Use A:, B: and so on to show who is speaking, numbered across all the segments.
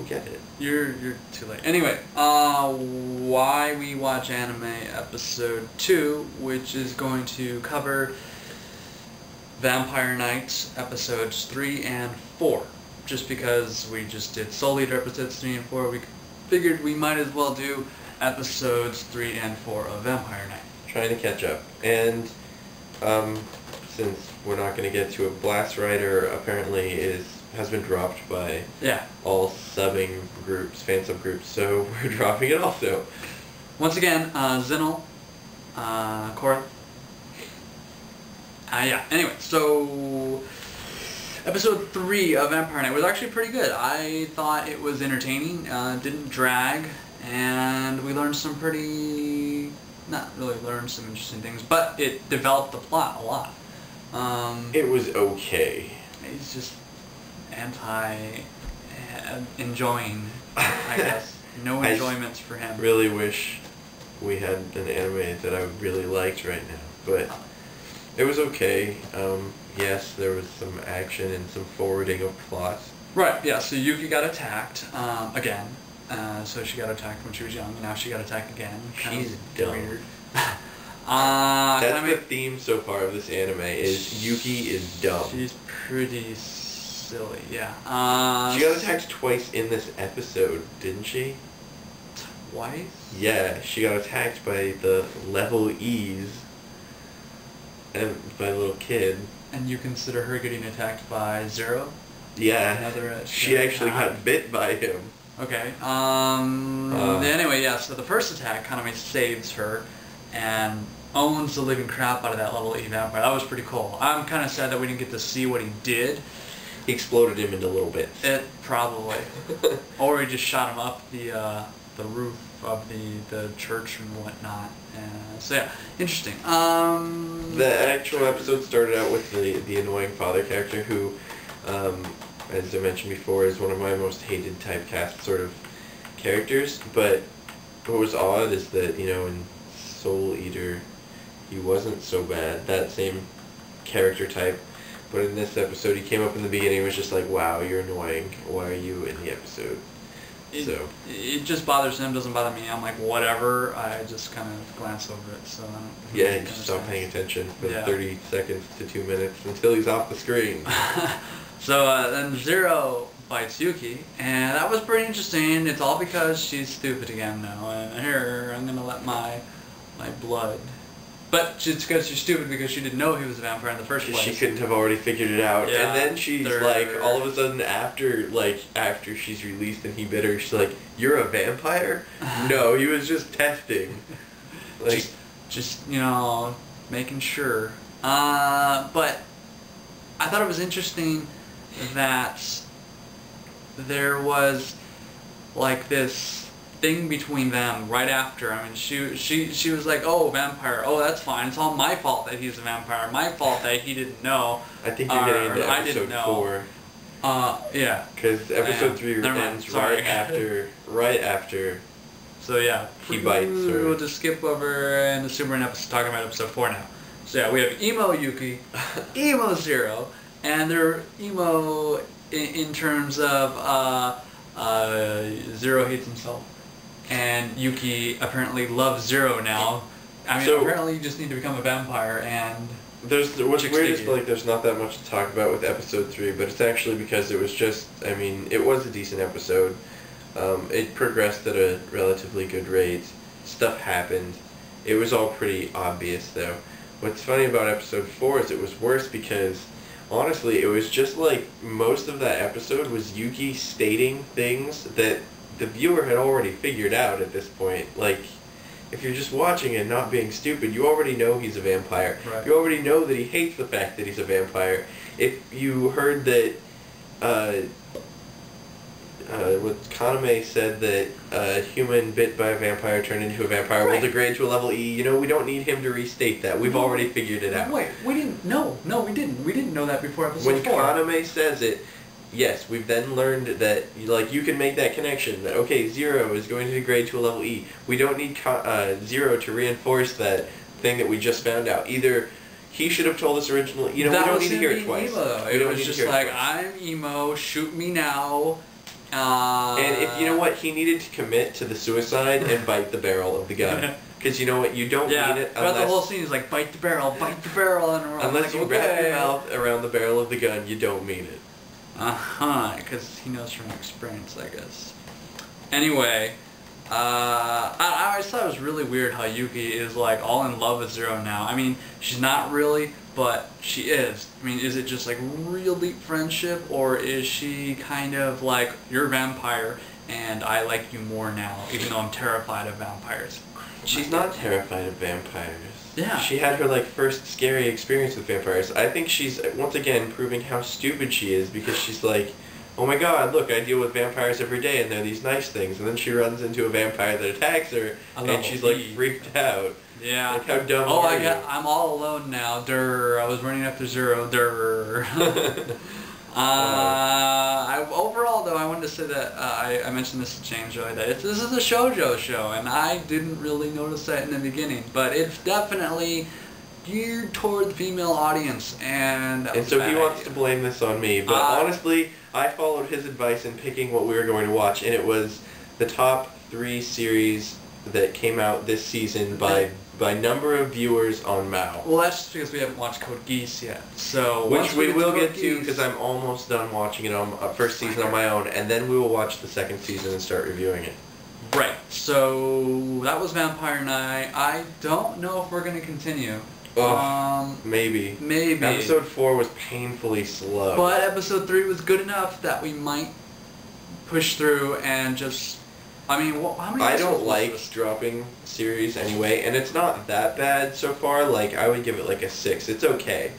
A: Get it.
B: You're too late. Anyway, why we watch anime episode 2, which is going to cover Vampire Knights episodes 3 and 4. Just because we just did Soul Eater episodes 3 and 4, we figured we might as well do episodes 3 and 4 of Vampire Knight.
A: Trying to catch up. And since we're not going to get to it, Blast Rider apparently has been dropped by all subbing groups, fan subgroups, so we're dropping it also.
B: Once again, Xinil, Koreth. Anyway, so episode 3 of Vampire Knight was actually pretty good. I thought it was entertaining, didn't drag, and we learned some not really learned some interesting things, but it developed the plot a lot.
A: It was okay.
B: It's just enjoying, I guess. No enjoyments for him.
A: I really wish we had an anime that I really liked right now, but it was okay. Yes, there was some action and some forwarding of plot.
B: Right, yeah, so Yuki got attacked, again. So she got attacked when she was young, and now she got attacked again.
A: She's dumb.
B: Weird.
A: That's the theme so far of this anime, is Yuki is dumb.
B: She's pretty silly, yeah.
A: She got attacked twice in this episode, didn't she?
B: Twice?
A: Yeah, she got attacked by the level E's and by a little kid.
B: And you consider her getting attacked by Zero?
A: Yeah, she actually got bit by him.
B: Okay, anyway, yeah, so the first attack kind of saves her and owns the living crap out of that level E vampire. That was pretty cool. I'm kind of sad that we didn't get to see what he did.
A: He exploded him into little bits.
B: Probably. Or he just shot him up the roof of the church and whatnot. So yeah, interesting.
A: The actual episode started out with the annoying father character who, as I mentioned before, is one of my most hated typecast sort of characters. But what was odd is that, in Soul Eater, he wasn't so bad, that same character type. But in this episode, he came up in the beginning and was just like, wow, you're annoying. Why are you in the episode?
B: It just bothers him, doesn't bother me. I'm like, whatever. I just kind of glance over it. So I don't
A: you just stop paying attention for 30 seconds to 2 minutes until he's off the screen.
B: So then Zero bites Yuki, and that was pretty interesting. It's all because she's stupid again now. And here, I'm going to let my blood... But it's because she's stupid because she didn't know he was a vampire in the first place.
A: She couldn't have already figured it out.
B: Yeah,
A: and then she's like, all of a sudden after she's released and he bit her, she's like, you're a vampire? No, he was just testing. Like,
B: just making sure. But I thought it was interesting that there was like this thing between them right after. I mean, she was like, oh, vampire, oh, that's fine. It's all my fault that he's a vampire. My fault that he didn't know.
A: I think you're getting into episode 4.
B: Yeah.
A: Because episode 3 ends right after.
B: So yeah,
A: he bites her.
B: We'll just skip over and assume we're talking about episode 4 now. So yeah, we have emo Yuki, emo Zero, and they're emo in terms of Zero hates himself. And Yuki apparently loves Zero now. I mean, apparently you just need to become a vampire and...
A: What's weird is there's not that much to talk about with episode 3, but it's actually because it was just, it was a decent episode. It progressed at a relatively good rate. Stuff happened. It was all pretty obvious, though. What's funny about episode 4 is it was worse because, honestly, it was just like most of that episode was Yuki stating things that the viewer had already figured out at this point. Like, if you're just watching and not being stupid, you already know he's a vampire.
B: Right.
A: You already know that he hates the fact that he's a vampire. If you heard that, what Kaname said that a human bit by a vampire turned into a vampire will degrade to a level E, we don't need him to restate that. We've already figured it out.
B: Wait, we didn't, no, we didn't. We didn't know that before episode 4.
A: When Kaname says it, yes, we've then learned that, you can make that connection, that, okay, Zero is going to degrade to a level E. We don't need Zero to reinforce that thing that we just found out. Either he should have told us originally, we don't need to hear it twice.
B: It was just like, I'm emo, shoot me now,
A: And if you know what, he needed to commit to the suicide and bite the barrel of the gun. Because you know what, you don't mean it
B: throughout
A: unless...
B: the whole scene, he's like, bite the barrel, and
A: unless you wrap your mouth around the barrel of the gun, you don't mean it.
B: Because he knows from experience, I guess. Anyway, I always thought it was really weird how Yuki is like all in love with Zero now. I mean, she's not really, but she is. I mean, is it just like real deep friendship, or is she kind of like, you're a vampire and I like you more now, even though I'm terrified of vampires?
A: She's not terrified of vampires.
B: Yeah.
A: She had her like first scary experience with vampires. I think she's once again proving how stupid she is, because she's like, oh my god, look, I deal with vampires every day and they're these nice things. And then she runs into a vampire that attacks her and she's like freaked out.
B: Yeah.
A: Like, how dumb are you?
B: I'm all alone now. Durr. I was running after Zero. Durr. Overall, though, I wanted to say that I mentioned this to James earlier, that this is a shoujo show, and I didn't really notice that in the beginning, but it's definitely geared toward the female audience, and
A: so he wants to blame this on me, but honestly, I followed his advice in picking what we were going to watch, and it was the top 3 series that came out this season by number of viewers on Mao.
B: Well, that's just because we haven't watched Code Geass yet. So
A: which we will get to, because I'm almost done watching it on first season on my own, and then we will watch the second season and start reviewing it.
B: Right. So that was Vampire Night. I don't know if we're going to continue.
A: Maybe.
B: Maybe.
A: Episode 4 was painfully slow.
B: But episode 3 was good enough that we might push through and just... I mean, how many...
A: I don't like dropping series anyway, and it's not that bad so far. Like, I would give it like a 6. It's okay.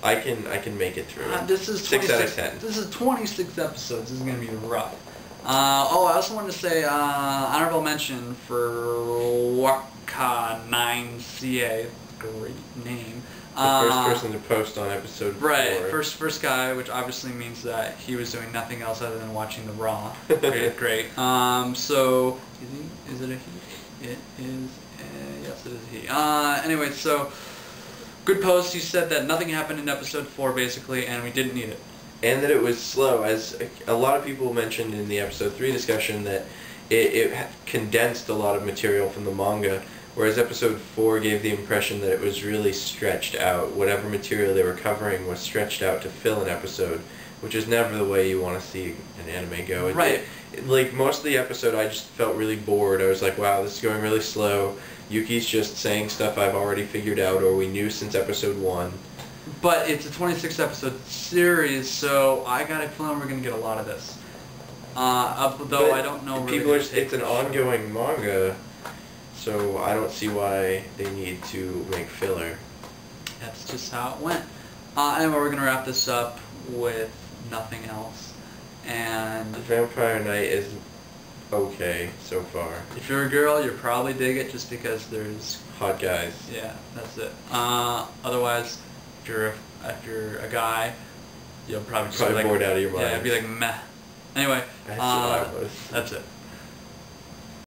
A: I can make it through.
B: This is
A: 6 out of 10.
B: This is 26 episodes. This is going to be rough. I also wanted to say honorable mention for Waka 9CA. Great name.
A: The first person to post on episode 4.
B: Right, first guy, which obviously means that he was doing nothing else other than watching the Raw. Great. So, is it a he? It is, yes it is a he. Anyway, so, good post. He said that nothing happened in episode 4, basically, and we didn't need it.
A: And that it was slow, as a lot of people mentioned in the episode 3 discussion, that it condensed a lot of material from the manga, whereas episode 4 gave the impression that it was really stretched out. Whatever material they were covering was stretched out to fill an episode, which is never the way you want to see an anime go.
B: Right.
A: Like, most of the episode, I just felt really bored. I was like, wow, this is going really slow. Yuki's just saying stuff I've already figured out or we knew since episode 1.
B: But it's a 26 episode series, so I got a feeling we're going to get a lot of this. Though I don't know...
A: It's an ongoing manga, so I don't see why they need to make filler.
B: That's just how it went. Anyway, we're going to wrap this up with nothing else. And
A: Vampire Night is okay so far.
B: If you're a girl, you'll probably dig it just because there's...
A: hot guys.
B: Yeah, that's it. Otherwise, if you're a guy, you'll probably just be like...
A: bored out of your mind.
B: Yeah, it'd be like, meh. Anyway,
A: that's what I was.
B: That's it.